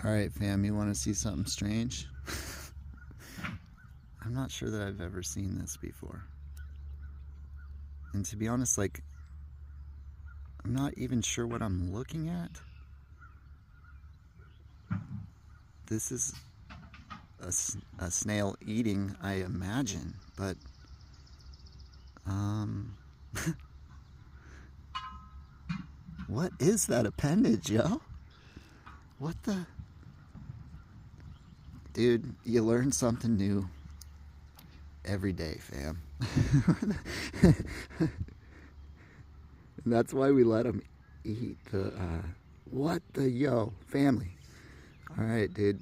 Alright fam, you want to see something strange? I'm not sure that I've ever seen this before. And to be honest, like, I'm not even sure what I'm looking at. This is a snail eating, I imagine, but what is that appendage, yo? What the? Dude, you learn something new every day, fam. And that's why we let them eat the, what the, yo, family. All right, dude.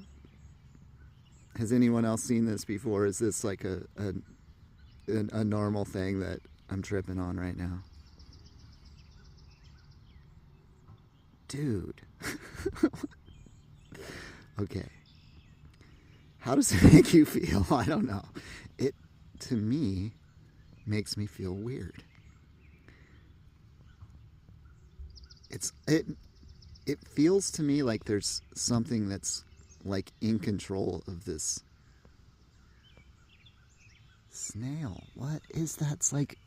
Has anyone else seen this before? Is this like a normal thing that I'm tripping on right now? Dude. Okay. How does it make you feel? I don't know. It, to me, makes me feel weird. It feels to me like there's something that's like in control of this snail. What is that? It's like,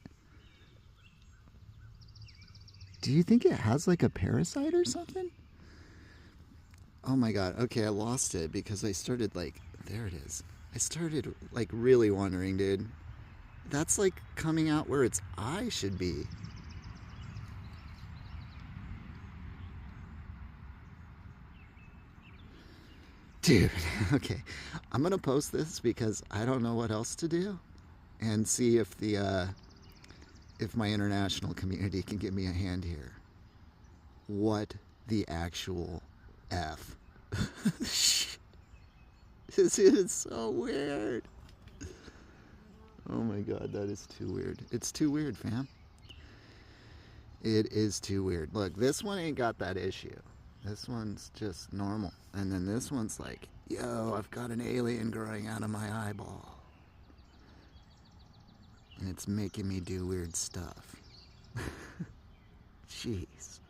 do you think it has like a parasite or something? Oh my god. Okay, I lost it because I started like, there it is. I started like really wondering, dude. That's like coming out where its eye should be. Dude, okay. I'm gonna post this because I don't know what else to do, and see if if my international community can give me a hand here. What the actual F? This is so weird. Oh my god, that is too weird. It's too weird, fam. It is too weird. Look, this one ain't got that issue. This one's just normal. And then this one's like, yo, I've got an alien growing out of my eyeball. And it's making me do weird stuff. Jeez.